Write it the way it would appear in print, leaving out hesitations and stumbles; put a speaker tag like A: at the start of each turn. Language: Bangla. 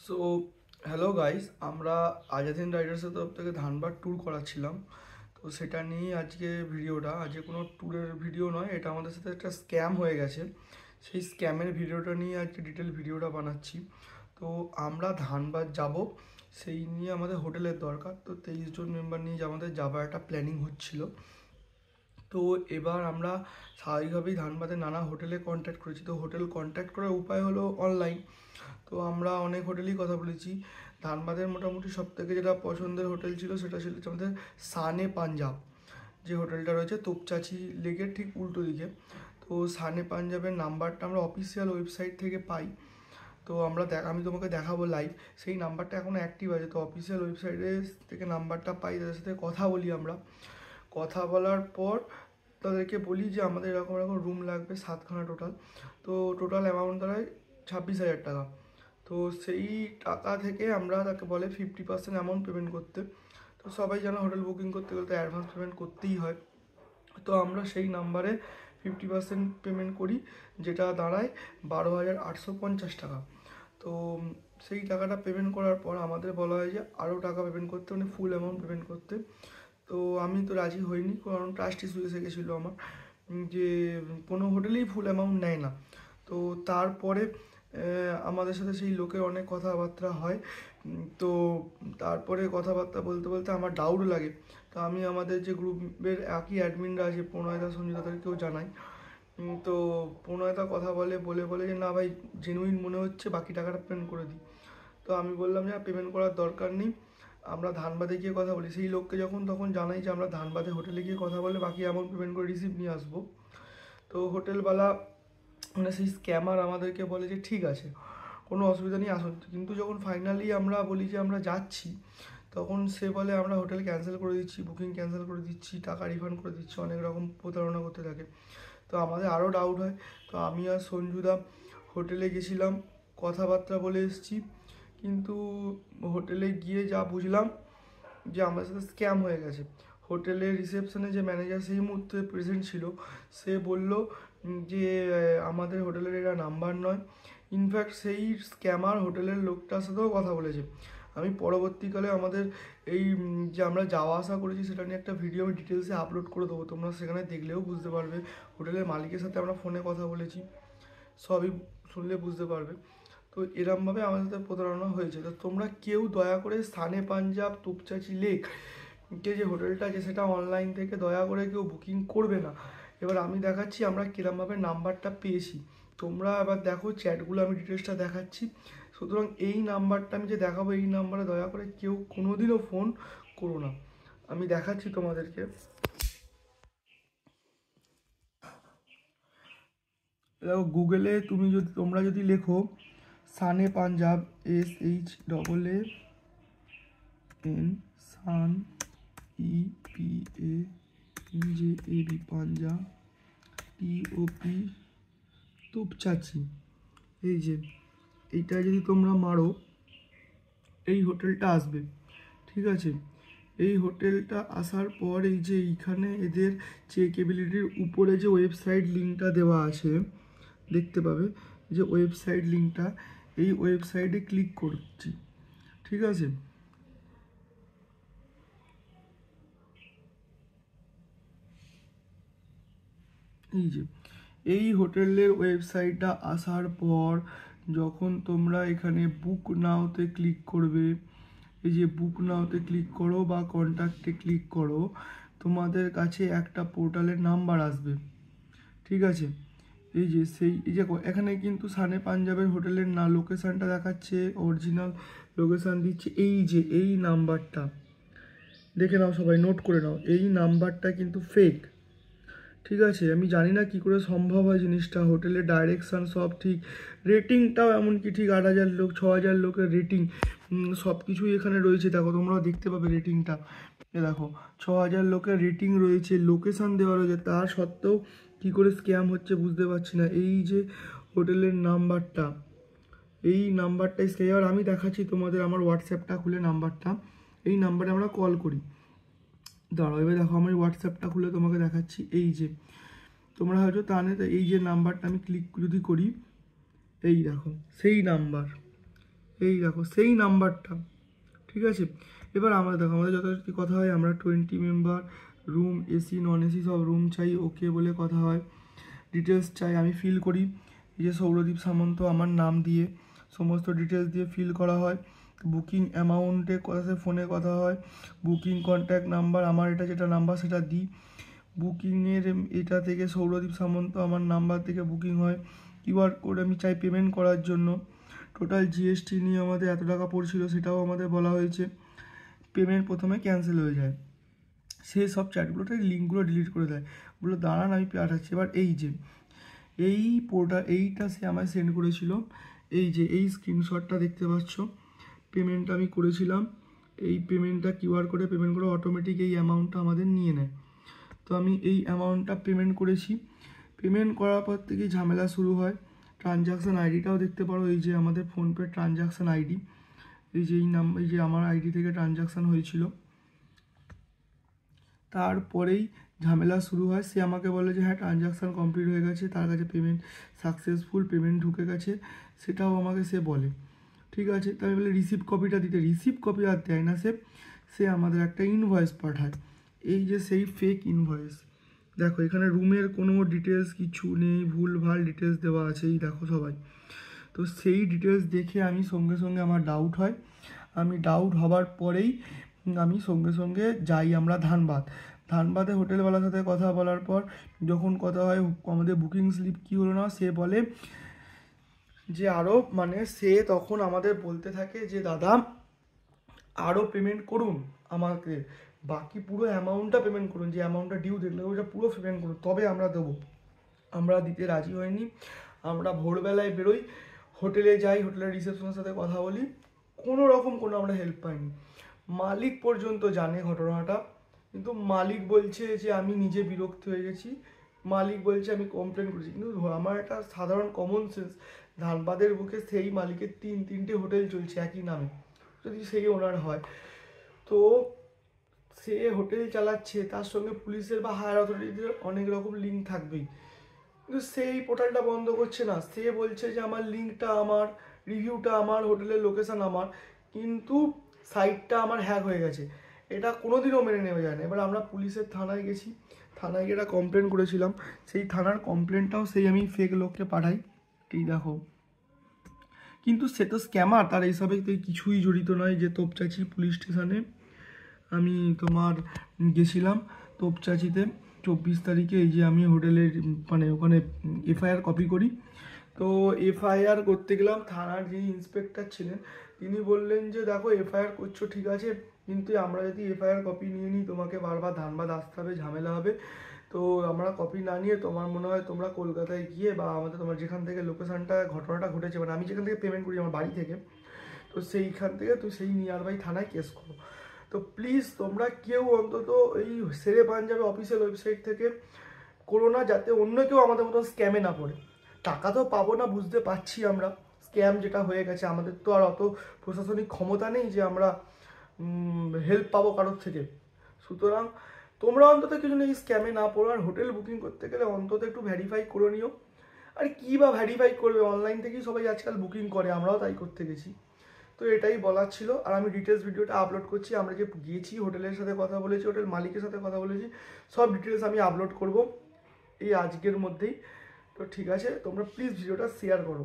A: সো হ্যালো গাইস, আমরা আজাদিন রাইডার্সের তরফ থেকে ধানবাদ ট্যুর করাচ্ছিলাম। তো সেটা নিয়েই আজকে ভিডিওটা। আজকে কোনো ট্যুরের ভিডিও নয়, এটা আমাদের সাথে একটা স্ক্যাম হয়ে গেছে। সেই স্ক্যামের ভিডিওটা নিয়ে আজকে ডিটেল ভিডিওটা বানাচ্ছি। তো আমরা ধানবাদ যাব, সেই নিয়ে আমাদের হোটেলের দরকার। তো 23 জন মেম্বার নিয়ে আমাদের যাবার একটা প্ল্যানিং হচ্ছিল। তো এবার আমরা স্বাভাবিকভাবেই ধানবাদে নানা হোটেলে কন্ট্যাক্ট করেছি। তো হোটেল কন্ট্যাক্ট করার উপায় হলো অনলাইন। তো আমরা অনেক হোটেলেই কথা বলেছি। ধানবাদের মোটামুটি সবথেকে যেটা পছন্দের হোটেল ছিল সেটা ছিল আমাদের সানে পাঞ্জাব, যে হোটেলটা রয়েছে তোপচাচি লেকের ঠিক উল্টো দিকে। তো সানে পাঞ্জাবের নাম্বারটা আমরা অফিসিয়াল ওয়েবসাইট থেকে পাই। তো আমি তোমাকে দেখাবো লাইভ। সেই নাম্বারটা এখনও অ্যাক্টিভ আছে। তো অফিসিয়াল ওয়েবসাইটে থেকে নাম্বারটা পাই, তাদের সাথে কথা বলি আমরা। কথা বলার পর তাদেরকে বলি যে আমাদের এরকম এরকম রুম লাগবে 7খানা টোটাল। তো টোটাল অ্যামাউন্ট দাঁড়ায় 26,000 টাকা। তো সেই টাকা থেকে আমরা তাকে বলে 50% অ্যামাউন্ট পেমেন্ট করতে। তো সবাই জানো হোটেল বুকিং করতে গেলে তো অ্যাডভান্স পেমেন্ট করতেই হয়। তো আমরা সেই নাম্বারে 50% পেমেন্ট করি, যেটা দাঁড়ায় 12,850 টাকা। তো সেই টাকাটা পেমেন্ট করার পর আমাদের বলা হয় যে আরও টাকা পেমেন্ট করতে, মানে ফুল অ্যামাউন্ট পেমেন্ট করতে। তো আমি তো রাজি হইনি, কারণ ট্রাস্ট ইস্যু এসে গেছিলো আমার, যে কোনো হোটেলেই ফুল অ্যামাউন্ট নেয় না। তো তারপরে আমাদের সাথে সেই লোকের অনেক কথাবার্তা হয়। তো তারপরে কথাবার্তা বলতে বলতে আমার ডাউট লাগে। তো আমি আমাদের যে গ্রুপের একই অ্যাডমিনরা আছে, প্রণয়দা সঞ্জু, তাদেরকেও জানাই। তো প্রণয়দা কথা বলে বলে বলে যে না ভাই, জেনুইন মনে হচ্ছে, বাকি টাকাটা পেমেন্ট করে দিই। তো আমি বললাম যে পেমেন্ট করার দরকার নেই, আমরা ধানবাদে গিয়ে কথা বলি। সেই লোককে যখন তখন জানাই যে আমরা ধানবাদে হোটেলে গিয়ে কথা বলে বাকি অ্যামাউন্ট পেমেন্ট করে রিসিপ্ট নিয়ে আসবো। তো হোটেলওয়ালা, মানে সেই স্ক্যামার, আমাদেরকে বলে যে ঠিক আছে, কোনো অসুবিধা নেই, আসুন। কিন্তু যখন ফাইনালি আমরা বলি যে আমরা যাচ্ছি, তখন সে বলে আমরা হোটেল ক্যান্সেল করে দিচ্ছি, বুকিং ক্যান্সেল করে দিচ্ছি, টাকা রিফান্ড করে দিচ্ছি, অনেক রকম প্রতারণা করতে থাকে। তো আমাদের আরও ডাউট হয়। তো আমি আর সঞ্জুদা হোটেলে গেছিলাম, কথাবার্তা বলে এসেছি। কিন্তু হোটেলে গিয়ে যা বুঝলাম যে আমার সাথে স্ক্যাম হয়ে গেছে। হোটেলের রিসেপশনে যে ম্যানেজার সেই মুহূর্তে প্রেজেন্ট ছিল, সে বলল যে আমাদের হোটেলের এটা নাম্বার নয়। ইনফ্যাক্ট সেই স্ক্যামার হোটেলের লোকটার সাথেও কথা বলেছে। আমি পরবর্তীকালে আমাদের এই যে আমরা যাওয়া আসা করেছি সেটা নিয়ে একটা ভিডিও আমি ডিটেলসে আপলোড করে দেবো, তোমরা সেখানে দেখলেও বুঝতে পারবে। হোটেলের মালিকের সাথে আমরা ফোনে কথা বলেছি, সবই শুনলে বুঝতে পারবে। তো এরমভাবে আমাদের সাথে প্রতারণা হয়েছে। তো তোমরা কেউ দয়া করে সানে পাঞ্জাব তোপচাচি লেক যে হোটেলটা আছে সেটা অনলাইন থেকে দয়া করে কেউ বুকিং করবে না। এবার আমি দেখাচ্ছি আমরা কীরমভাবে নাম্বারটা পেয়েছি। তোমরা এবার দেখো চ্যাটগুলো, আমি ডিটেলসটা দেখাচ্ছি। সুতরাং এই নাম্বারটা আমি যে দেখাবো, এই নাম্বারে দয়া করে কেউ কোনোদিনও ফোন করো না। আমি দেখাচ্ছি তোমাদেরকে। দেখো গুগলে তোমরা যদি লেখো সানে পাঞ্জাব, SHAAN, সান, PANJAB, পাঞ্জাব, TOP, তোপচাচি, এই যে এইটা যদি তোমরা মারো, এই হোটেলটা আসবে। ঠিক আছে, এই হোটেলটা আসার পর এই যে এইখানে এদের চেকএবিলিটির উপরে যে ওয়েবসাইট লিঙ্কটা দেওয়া আছে, দেখতে পাবে যে ওয়েবসাইট লিঙ্কটা, এই ওয়েবসাইটে ক্লিক করছি। ঠিক আছে, এই যে এই হোটেলের ওয়েবসাইটটা আসার পর যখন তোমরা এখানে বুক নাওতে ক্লিক করবে, এই যে বুক নাওতে ক্লিক করো বা কন্ট্যাক্টে ক্লিক করো, তোমাদের কাছে একটা পোর্টালের নাম্বার আসবে। ঠিক আছে, এই যে এই যে এখানে কিন্তু সানে পাঞ্জাবের হোটেলের লোকেশানটা দেখাচ্ছে, অরিজিনাল লোকেশান দিচ্ছে। এই যে এই নাম্বারটা দেখে নাও, সবাই নোট করে নাও, এই নাম্বারটা কিন্তু ফেক। ঠিক আছে, আমি জানি না কী করে সম্ভব হয় জিনিসটা। হোটেলের ডাইরেকশান সব ঠিক, রেটিংটাও এমনকি ঠিক, 8,000 লোক, 6,000 লোকের রেটিং, সব কিছুই এখানে রয়েছে। দেখো তোমরাও দেখতে পাবে রেটিংটা, দেখো 6,000 লোকের রেটিং রয়েছে, লোকেশান দেওয়া রয়েছে। তার সত্ত্বেও কী করে স্ক্যাম হচ্ছে বুঝতে পারছি না। এই যে হোটেলের নাম্বারটা, এই নাম্বারটাই স্ক্যাম। আমি দেখাচ্ছি তোমাদের আমার হোয়াটসঅ্যাপটা খুলে নাম্বারটা, এই নাম্বারে আমরা কল করি। দাঁড়াও, এবার দেখো আমি হোয়াটসঅ্যাপটা খুলে তোমাকে দেখাচ্ছি। এই যে তোমরা হয়তো তাহলে এই যে নাম্বারটা আমি ক্লিক যদি করি, এই দেখো সেই নাম্বার, এই দেখো সেই নাম্বারটা, ঠিক আছে। এবার আমরা দেখো আমাদের যথারীতি কথা হয়, আমরা 20 member room, AC non AC সব রুম চাই, ওকে বলে কথা হয়। ডিটেলস চাই, আমি ফিল করি, এই যে সৌরদীপ সামন্ত আমার নাম দিয়ে সমস্ত ডিটেলস দিয়ে ফিল করা হয়। বুকিং অ্যামাউন্টে কথা, ফোনে কথা হয়, বুকিং কন্ট্যাক্ট নাম্বার আমার এটা যেটা নাম্বার সেটা দিই, বুকিংয়ের এটা থেকে সৌরদীপ সামন্ত আমার নাম্বার থেকে বুকিং হয়। কিউআর কোড আমি চাই পেমেন্ট করার জন্য। টোটাল জিএসটি নিয়ে আমাদের এত টাকা পড়ছিল সেটাও আমাদের বলা হয়েছে। পেমেন্ট প্রথমে ক্যান্সেল হয়ে যায়, সে সব চ্যাটগুলোতে লিঙ্কগুলো ডিলিট করে দেয়, বলে দাঁড়ান আমি পাঠাচ্ছি। এবার এই যে এই এইটা সে আমায় সেন্ড করেছিল, এই যে এই স্ক্রিনশটটা দেখতে পাচ্ছ, পেমেন্টটা আমি করেছিলাম, এই পেমেন্টটা কিউআর কোডে পেমেন্ট করে অটোমেটিক এই অ্যামাউন্টটা আমাদের নিয়ে নেয়। তো আমি এই অ্যামাউন্টটা পেমেন্ট করেছি। পেমেন্ট করার পর থেকেই ঝামেলা শুরু হয়। ট্রানজাকশান আইডিটাও দেখতে পারো, এই যে আমাদের ফোনপে ট্রানজাকশান আইডি, এই যে এই যে আমার আইডি থেকে ট্রানজাকশান হয়েছিল। তারপরেই ঝামেলা শুরু হয়, সে আমাকে বলে যে হ্যাঁ ট্রানজাকশান কমপ্লিট হয়ে গেছে, তার কাছে পেমেন্ট সাকসেসফুল, পেমেন্ট ঢুকে গেছে, সেটাও আমাকে সে বলে। ঠিক আছে, তাই বলে রিসিপ্ট কপিটা দিতে, রিসিপ্ট কপি আর দেয় না সে আমাদের একটা ইনভয়েস পাঠায়, এই যে সেই ফেক ইনভয়েস। দেখো এখানে রুমের কোনো ডিটেলস কিছু নেই, ভুলভাল ডিটেলস দেওয়া আছে, এই দেখো সবাই। তো সেই ডিটেলস দেখে আমি সঙ্গে সঙ্গে আমার ডাউট হয়, আমি ডাউট হবার পরেই আমি সঙ্গে সঙ্গে যাই আমরা ধানবাদে হোটেলওয়ালার সাথে কথা বলার পর যখন কথা হয় আমাদের বুকিং স্লিপ কী হলো না, সে বলে যে আরও মানে সে তখন আমাদের বলতে থাকে যে দাদা আরও পেমেন্ট করুন আমাকে, বাকি পুরো অ্যামাউন্টটা পেমেন্ট করুন, যে অ্যামাউন্টটা ডিউ দেখলে ওটা পুরো পেমেন্ট করুন তবে আমরা দেবো। আমরা দিতে রাজি হয়নি। আমরা ভোরবেলায় বেরোই, হোটেলে যাই, হোটেলের রিসেপশনের সাথে কথা বলি, কোনো রকম কোনো আমরা হেল্প পাইনি। মালিক পর্যন্ত জানে ঘটনাটা, কিন্তু মালিক বলছে যে আমি নিজে বিরক্ত হয়ে গেছি, মালিক বলছে আমি কমপ্লেন করেছি, কিন্তু আমার একটা সাধারণ কমন সেন্স, ধানবাদের বুকে সেই মালিকের তিনটে হোটেল চলছে একই নামে, যদি সেই ওনার হয়, তো সে হোটেল চালাচ্ছে, তার সঙ্গে পুলিশের বা হায়ার অথরিটিদের অনেক রকম লিঙ্ক থাকবেই, কিন্তু সেই পোর্টালটা বন্ধ করছে না। সে বলছে যে আমার লিঙ্কটা আমার, রিভিউটা আমার, হোটেলের লোকেশান আমার, কিন্তু সাইটটা আমার হ্যাক হয়ে গেছে, এটা কোনোদিনও মেনে নেওয়া যায় না। এবার আমরা পুলিশের থানায় গেছি, থানায় গিয়ে একটা কমপ্লেন করেছিলাম, সেই থানার কমপ্লেনটাও সেই আমি ফেক লোককে পাঠাই, এই দেখো। কিন্তু সে তো স্ক্যামার, তার এইসবে কিছুই জড়িত নয়। যে তোপচাচি পুলিশ স্টেশনে আমি তোমার গেছিলাম, তোপচাচিতে 24 তারিখে, এই যে আমি হোটেলের মানে ওখানে এফআইআর কপি করি। তো এফআইআর করতে গেলাম, থানার যিনি ইন্সপেক্টর ছিলেন তিনি বললেন যে দেখো এফআইআর করছো ঠিক আছে, কিন্তু আমরা যদি এফআইআর কপি নিয়ে নিই তোমাকে বারবার ধানবাদ আসতে হবে, ঝামেলা হবে, তো আমরা কপি না নিয়ে তোমার মনে হয় তোমরা কলকাতায় গিয়ে বা আমাদের তোমার যেখান থেকে লোকেশানটা ঘটনাটা ঘটেছে, মানে আমি যেখান থেকে পেমেন্ট করি আমার বাড়ি থেকে, তো সেইখান থেকে তো সেই নিয়ার বাই থানায় কেস করো। তো প্লিজ তোমরা কেউ অন্তত এই শেরে পাঞ্জাবে অফিসিয়াল ওয়েবসাইট থেকে করো না, যাতে অন্য কেউ আমাদের মতন স্ক্যামে না পড়ে। টাকা তো পাবো না বুঝতে পারছি আমরা, স্ক্যাম যেটা হয়ে গেছে, আমাদের তো আর অত প্রশাসনিক ক্ষমতা নেই যে আমরা হেল্প পাবো কারোর থেকে। সুতরাং তোমরা অন্তত কিছু এই স্ক্যামে না পড়ো, আর হোটেল বুকিং করতে গেলে অন্তত একটু ভেরিফাই করে নিও। আর কী বা ভেরিফাই করবে, অনলাইন থেকেই সবাই আজকাল বুকিং করে, আমরাও তাই করতে গেছি। তো এটাই বলার ছিল, আর আমি ডিটেলস ভিডিওটা আপলোড করছি, আমরা যে গিয়েছি হোটেলের সাথে কথা বলেছি, হোটেল মালিকের সাথে কথা বলেছি, সব ডিটেলস আমি আপলোড করব এই আজকের মধ্যেই। তো ঠিক আছে, তোমরা প্লিজ ভিডিওটা শেয়ার করো।